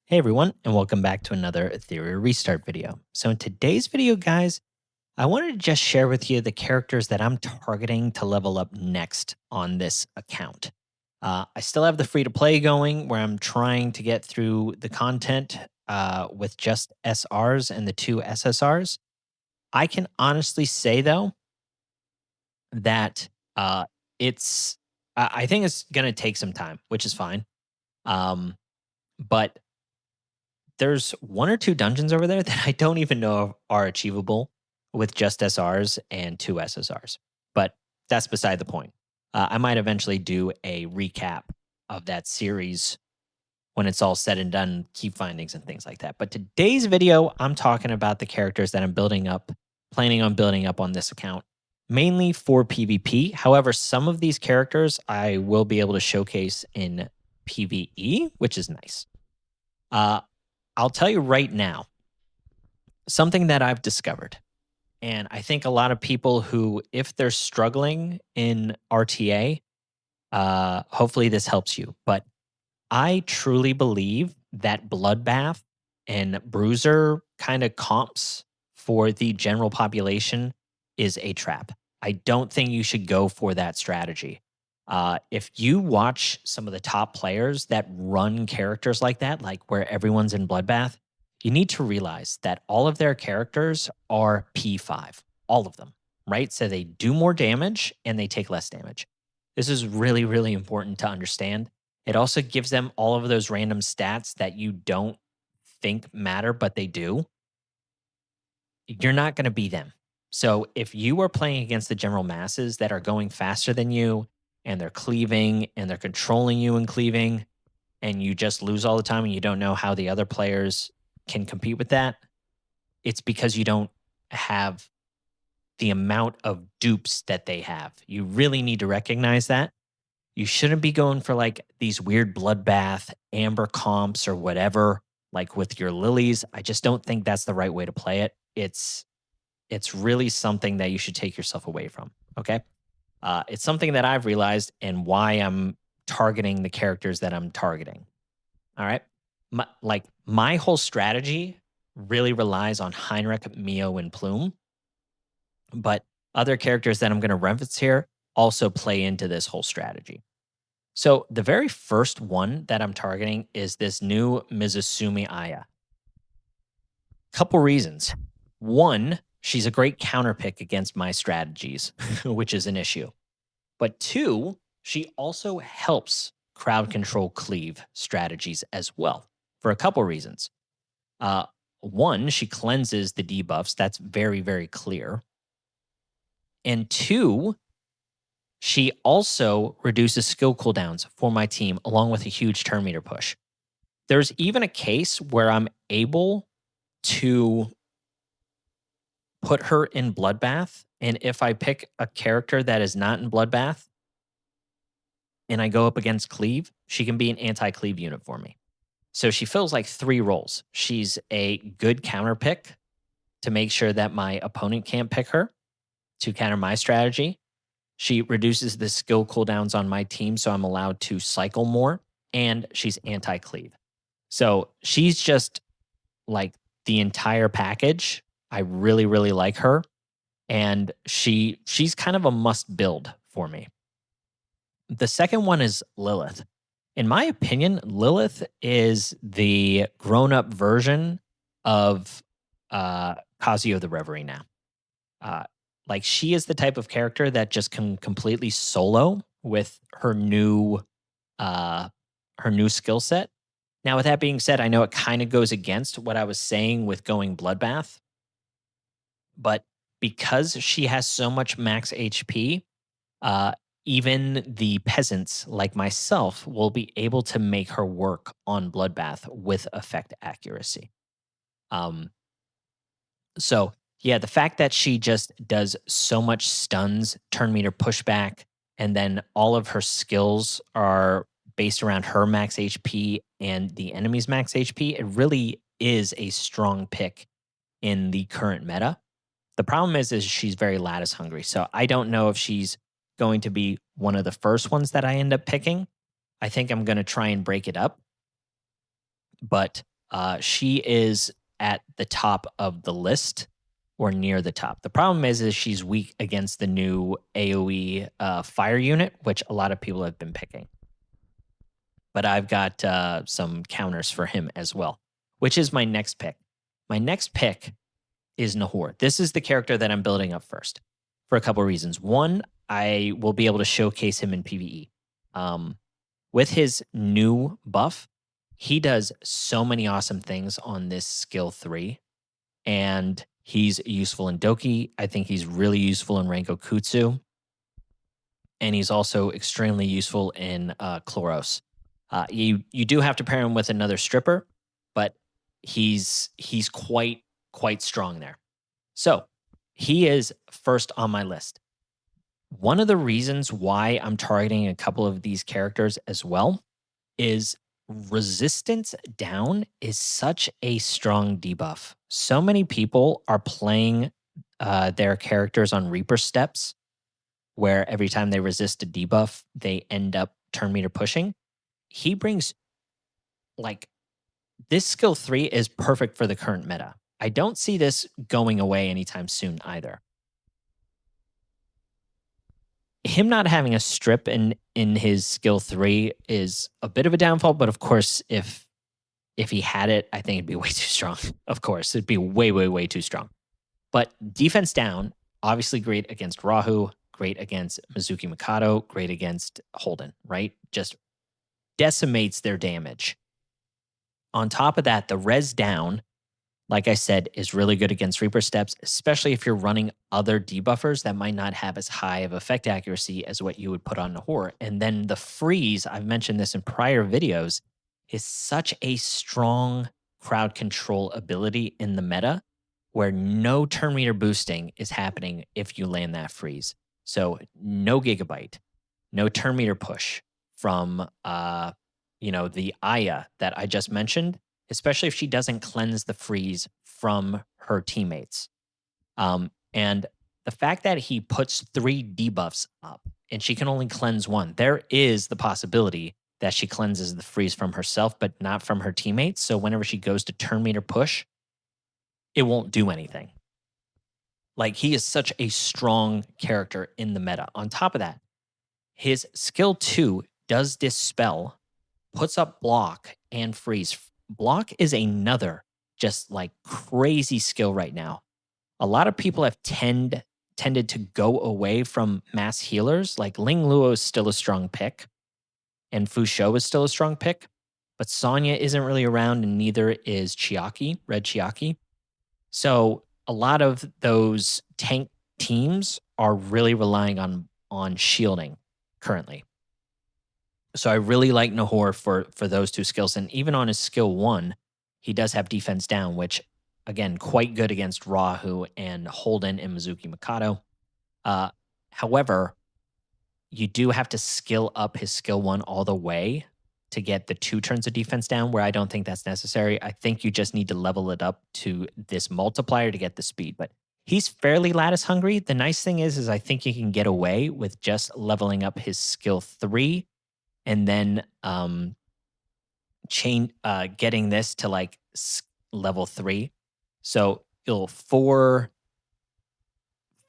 Hey everyone, and welcome back to another Etheria restart video. So in today's video, guys, I wanted to just share with you the characters that I'm targeting to level up next on this account. I still have the free-to-play going where I'm trying to get through the content with just SRs and the 2 SSRs. I can honestly say, though, that it's I think it's going to take some time, which is fine. But there's 1 or 2 dungeons over there that I don't even know are achievable with just SRs and 2 SSRs, but that's beside the point. I might eventually do a recap of that series when it's all said and done, key findings and things like that. But today's video, I'm talking about the characters that I'm planning on building up on this account, mainly for PvP. However, some of these characters I will be able to showcase in PvE, which is nice. I'll tell you right now, something that I've discovered, and I think a lot of people who, if they're struggling in RTA, hopefully this helps you. But I truly believe that Bloodbath and Bruiser kind of comps for the general population is a trap. I don't think you should go for that strategy. If you watch some of the top players that run characters like that, like where everyone's in Bloodbath, you need to realize that all of their characters are P5, all of them, right? So they do more damage and they take less damage. This is really, really important to understand. It also gives them all of those random stats that you don't think matter, but they do. You're not going to be them. So if you are playing against the general masses that are going faster than you and they're cleaving and they're controlling you in cleaving and you just lose all the time and you don't know how the other players can compete with that, it's because you don't have the amount of dupes that they have. You really need to recognize that. You shouldn't be going for like these weird bloodbath, amber comps or whatever, like with your lilies. I just don't think that's the right way to play it. It's really something that you should take yourself away from. Okay. It's something that I've realized and why I'm targeting the characters that I'm targeting. All right. My whole strategy really relies on Heinrich, Mio, and Plume. But other characters that I'm going to reference here also play into this whole strategy. So the very first one that I'm targeting is this new Mizusumi A. Couple reasons. One, she's a great counter pick against my strategies, which is an issue. But two, she also helps crowd control cleave strategies as well for a couple reasons. One, she cleanses the debuffs. That's very, very clear. And two, she also reduces skill cooldowns for my team along with a huge turn meter push. There's even a case where I'm able to put her in Bloodbath. And if I pick a character that is not in Bloodbath and I go up against Cleave, she can be an anti-Cleave unit for me. So she fills like 3 roles. She's a good counter pick to make sure that my opponent can't pick her to counter my strategy. She reduces the skill cooldowns on my team, so I'm allowed to cycle more, and she's anti-cleave. So she's just like the entire package. I really, really like her, and she's kind of a must build for me. The second one is Lilith. In my opinion, Lilith is the grown-up version of Kazuyo the Reverie now. Like she is the type of character that just can completely solo with her new skill set. Now, with that being said, I know it kind of goes against what I was saying with going Bloodbath, but because she has so much max HP, even the peasants like myself will be able to make her work on Bloodbath with effect accuracy. So yeah, the fact that she just does so much stuns, turn meter pushback, and then all of her skills are based around her max HP and the enemy's max HP, it really is a strong pick in the current meta. The problem is she's very lattice hungry. So I don't know if she's going to be one of the first ones that I end up picking. I think I'm going to try and break it up. But She is at the top of the list or near the top. The problem is she's weak against the new AoE fire unit, which a lot of people have been picking. But I've got some counters for him as well, which is my next pick. My next pick is Nahor. This is the character that I'm building up first for a couple of reasons. One, I will be able to showcase him in PvE. With his new buff, he does so many awesome things on this skill 3, and he's useful in Doki. I think he's really useful in Ranko Kutsu, and he's also extremely useful in Chloros. You do have to pair him with another stripper, but he's quite strong there. So he is first on my list. One of the reasons why I'm targeting a couple of these characters as well is resistance down is such a strong debuff. So many people are playing their characters on Reaper steps, where every time they resist a debuff, they end up turn meter pushing. He brings, like, this skill 3 is perfect for the current meta. I don't see this going away anytime soon either. Him not having a strip in his skill 3 is a bit of a downfall, but of course, if he had it, I think it'd be way too strong. Of course, it'd be way too strong. But defense down, obviously great against Rahu, great against Mizuki Mikado, great against Holden, right? Just decimates their damage. On top of that, the res down, like I said, is really good against Reaper steps, especially if you're running other debuffers that might not have as high of effect accuracy as what you would put on Nahor. And then the freeze, I've mentioned this in prior videos, is such a strong crowd control ability in the meta where no turn meter boosting is happening if you land that freeze. So no gigabyte, no turn meter push from the Aya that I just mentioned, especially if she doesn't cleanse the freeze from her teammates. And the fact that he puts 3 debuffs up and she can only cleanse 1, there is the possibility that she cleanses the freeze from herself, but not from her teammates. So whenever she goes to turn meter push, it won't do anything. Like, he is such a strong character in the meta. On top of that, his skill 2 does dispel, puts up block and freeze. Block is another just like crazy skill right now. A lot of people have tended to go away from mass healers. Like Ling Luo is still a strong pick, and Fu Shou is still a strong pick, but Sonya isn't really around, and neither is Chiaki, Red Chiaki. So a lot of those tank teams are really relying on shielding currently. So I really like Nahor for those 2 skills. And even on his skill 1, he does have defense down, which, again, quite good against Rahu and Holden and Mizuki Mikado. However, you do have to skill up his skill 1 all the way to get the 2 turns of defense down, where I don't think that's necessary. I think you just need to level it up to this multiplier to get the speed. But he's fairly lattice hungry. The nice thing is I think you can get away with just leveling up his skill 3 and then getting this to like level 3. So you'll 4,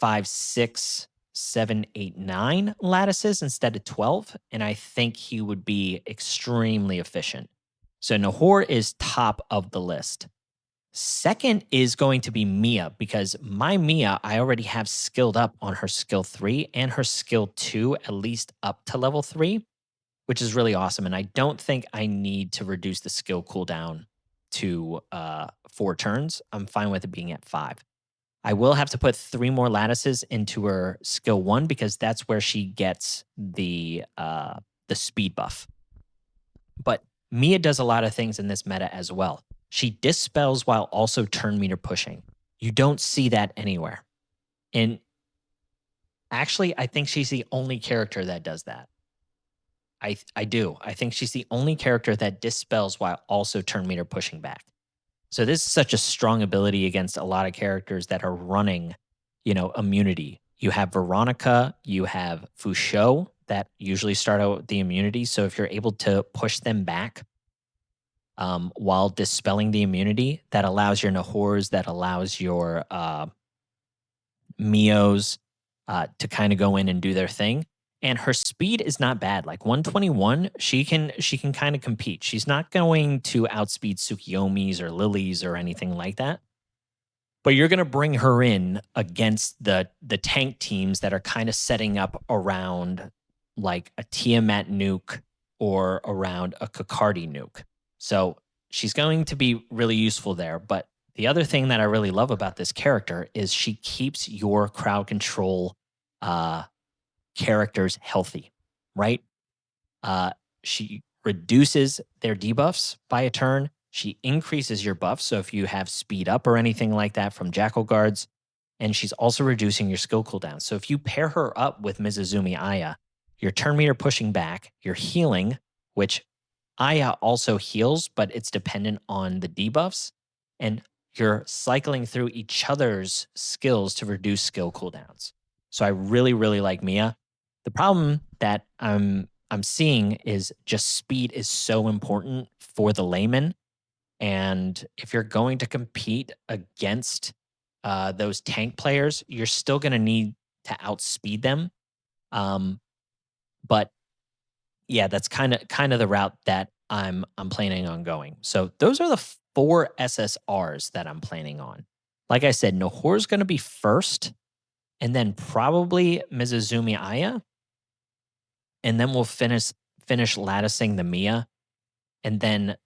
5, 6, 7, 8, 9 lattices instead of 12. And I think he would be extremely efficient. So Nahor is top of the list. Second is going to be Mia, because my Mia, I already have skilled up on her skill 3 and her skill 2, at least up to level 3. Which is really awesome. And I don't think I need to reduce the skill cooldown to 4 turns. I'm fine with it being at 5. I will have to put 3 more lattices into her skill 1 because that's where she gets the speed buff. But Mia does a lot of things in this meta as well. She dispels while also turn meter pushing. You don't see that anywhere. And actually, I think she's the only character that does that. I do. I think she's the only character that dispels while also turn meter pushing back. So this is such a strong ability against a lot of characters that are running, immunity. You have Veronica, you have Fu Shou that usually start out with the immunity. So if you're able to push them back while dispelling the immunity that allows your Nahors, that allows your Mios to kind of go in and do their thing. And her speed is not bad. Like 121, she can kind of compete. She's not going to outspeed Tsukiyomi's or Lily's or anything like that. But you're going to bring her in against the tank teams that are kind of setting up around like a Tiamat nuke or around a Kakardi nuke. So she's going to be really useful there. But the other thing that I really love about this character is she keeps your crowd control characters healthy, right? She reduces their debuffs by a turn. She increases your buffs. So if you have speed up or anything like that from Jackal Guards, and she's also reducing your skill cooldown. So if you pair her up with Mizusumi Aya, your turn meter pushing back, you're healing, which Aya also heals, but it's dependent on the debuffs, and you're cycling through each other's skills to reduce skill cooldowns. So I really, really like Mia. The problem that I'm seeing is just speed is so important for the layman. And if you're going to compete against those tank players, you're still going to need to outspeed them. But yeah, that's kind of the route that I'm planning on going. So those are the 4 SSRs that I'm planning on. Like I said, Nahor's going to be first, and then probably Mizuzumi Aya, and then we'll finish latticing the Mia, and then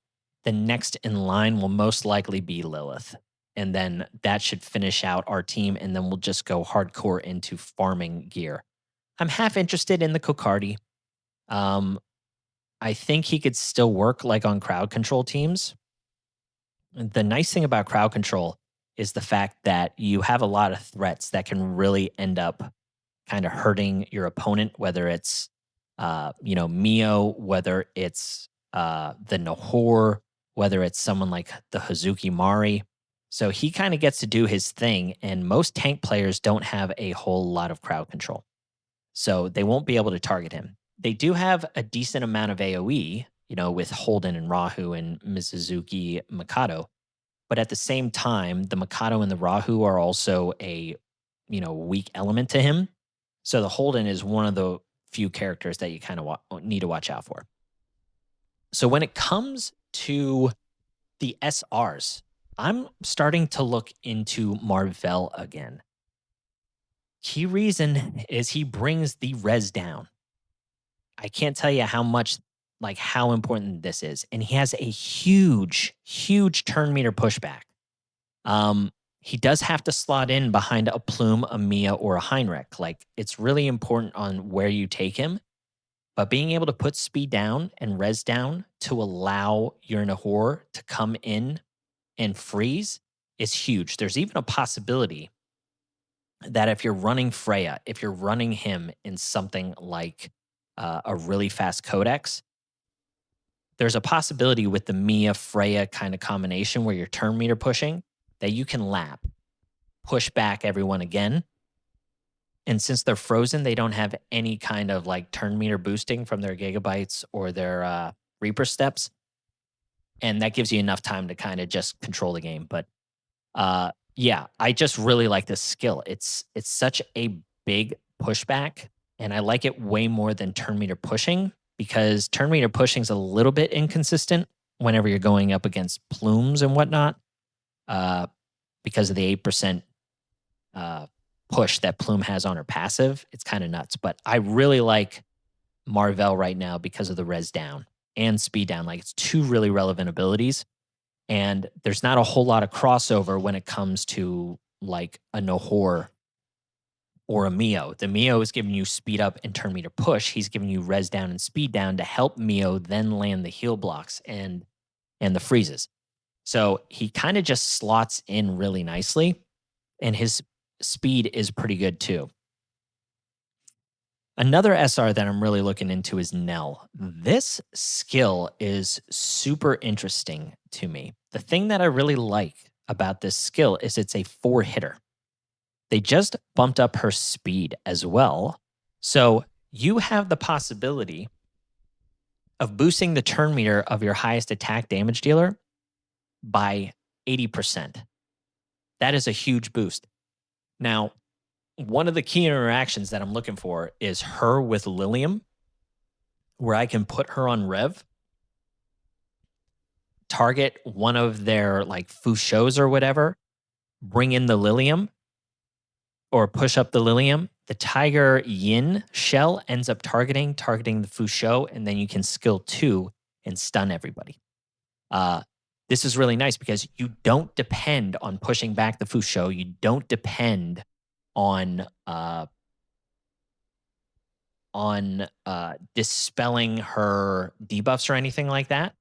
the next in line will most likely be Lilith. And then that should finish out our team, and then we'll just go hardcore into farming gear. I'm half interested in the Kokardi. I think he could still work like on crowd control teams. The nice thing about crowd control is the fact that you have a lot of threats that can really end up kind of hurting your opponent, whether it's Mio, whether it's the Nahor, whether it's someone like the Hazuki Mari. So he kind of gets to do his thing, and most tank players don't have a whole lot of crowd control. So they won't be able to target him. They do have a decent amount of AoE, with Holden and Rahu and Mizuzuki Mikado. But at the same time, the Mikado and the Rahu are also a, weak element to him. So the Holden is one of the few characters that you kind of need to watch out for. So when it comes to the SRs, I'm starting to look into Marvel again. Key reason is he brings the res down. I can't tell you how important this is. And he has a huge, huge turn meter pushback. He does have to slot in behind a Plume, a Mia, or a Heinrich. Like, it's really important on where you take him. But being able to put speed down and res down to allow your Nahor to come in and freeze is huge. There's even a possibility that if you're running Freya, if you're running him in something like a really fast codex, there's a possibility with the Mia Freya kind of combination where you're turn meter pushing that you can lap, push back everyone again. And since they're frozen, they don't have any kind of like turn meter boosting from their gigabytes or their Reaper steps. And that gives you enough time to kind of just control the game. But yeah, I just really like this skill. It's such a big pushback, and I like it way more than turn meter pushing, because turn meter pushing is a little bit inconsistent whenever you're going up against plumes and whatnot, because of the 8% push that Plume has on her passive. It's kind of nuts. But I really like Marvel right now because of the res down and speed down. Like, it's 2 really relevant abilities. And there's not a whole lot of crossover when it comes to like a Nahor or a Mio. The Mio is giving you speed up and turn meter push. He's giving you res down and speed down to help Mio then land the heal blocks and the freezes. So he kind of just slots in really nicely, and his speed is pretty good too. Another SR that I'm really looking into is Nell. This skill is super interesting to me. The thing that I really like about this skill is it's a 4-hitter. They just bumped up her speed as well. So you have the possibility of boosting the turn meter of your highest attack damage dealer by 80%. That is a huge boost. Now, one of the key interactions that I'm looking for is her with Lilium, where I can put her on Rev, target one of their like Fushos or whatever, bring in the Lilium, or push up the Lilium. The Tiger Yin shell ends up targeting the Fusho, and then you can skill 2 and stun everybody. This is really nice because you don't depend on pushing back the Fusho. You don't depend on dispelling her debuffs or anything like that,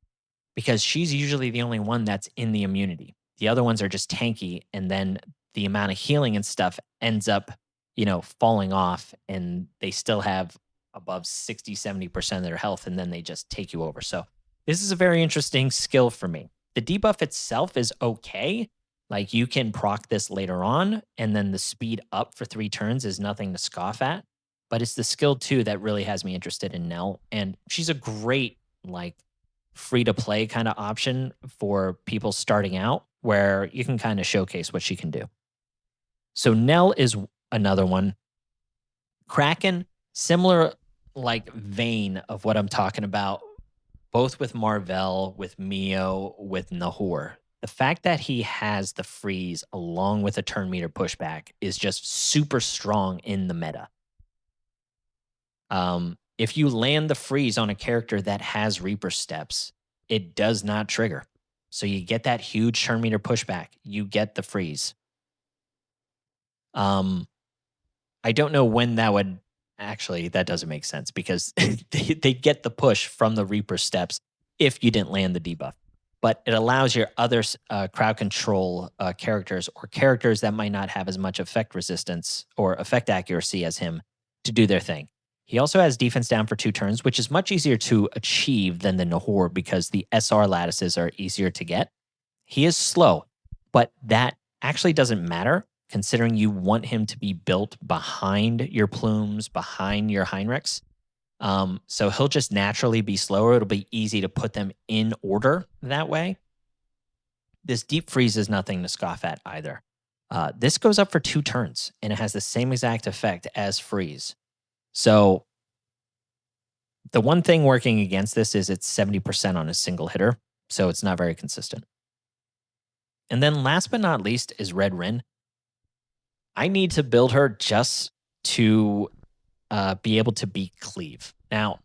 because she's usually the only one that's in the immunity. The other ones are just tanky, and then the amount of healing and stuff ends up, falling off, and they still have above 60, 70% of their health, and then they just take you over. So this is a very interesting skill for me. The debuff itself is okay. Like, you can proc this later on, and then the speed up for 3 turns is nothing to scoff at. But it's the skill 2 that really has me interested in Nell. And she's a great, like, free-to-play kind of option for people starting out, where you can kind of showcase what she can do. So Nell is another one. Kraken, similar like vein of what I'm talking about, both with Marvell, with Mio, with Nahor. The fact that he has the freeze along with a turn meter pushback is just super strong in the meta. If you land the freeze on a character that has Reaper steps, it does not trigger. So you get that huge turn meter pushback. You get the freeze. I don't know when that would actually, that doesn't make sense, because they get the push from the Reaper steps if you didn't land the debuff. But it allows your other crowd control characters, or characters that might not have as much effect resistance or effect accuracy as him, to do their thing. He also has defense down for 2 turns, which is much easier to achieve than the Nahor, because the SR lattices are easier to get. He is slow, but that actually doesn't matter, considering you want him to be built behind your Plumes, behind your Heinrichs. So he'll just naturally be slower. It'll be easy to put them in order that way. This deep freeze is nothing to scoff at either. This goes up for 2 turns, and it has the same exact effect as freeze. So the one thing working against this is it's 70% on a single hitter, so it's not very consistent. And then last but not least is Red Rin. I need to build her just to be able to beat Cleave. Now,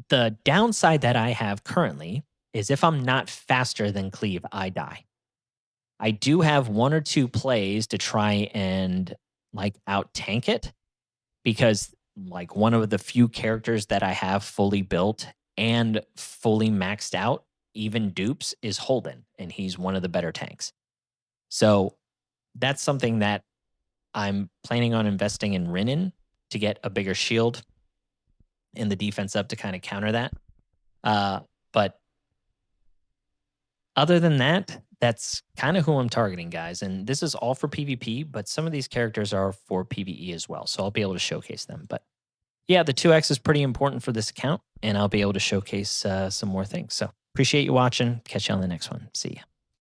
the downside that I have currently is if I'm not faster than Cleave, I die. I do have 1 or 2 plays to try and like out tank it, because like one of the few characters that I have fully built and fully maxed out, even dupes, is Holden, and he's one of the better tanks. So that's something that I'm planning on investing in Rin to get a bigger shield and the defense up to kind of counter that. But other than that, that's kind of who I'm targeting, guys. And this is all for PvP, but some of these characters are for PvE as well, so I'll be able to showcase them. But yeah, the 2x is pretty important for this account, and I'll be able to showcase some more things. So appreciate you watching. Catch you on the next one. See ya.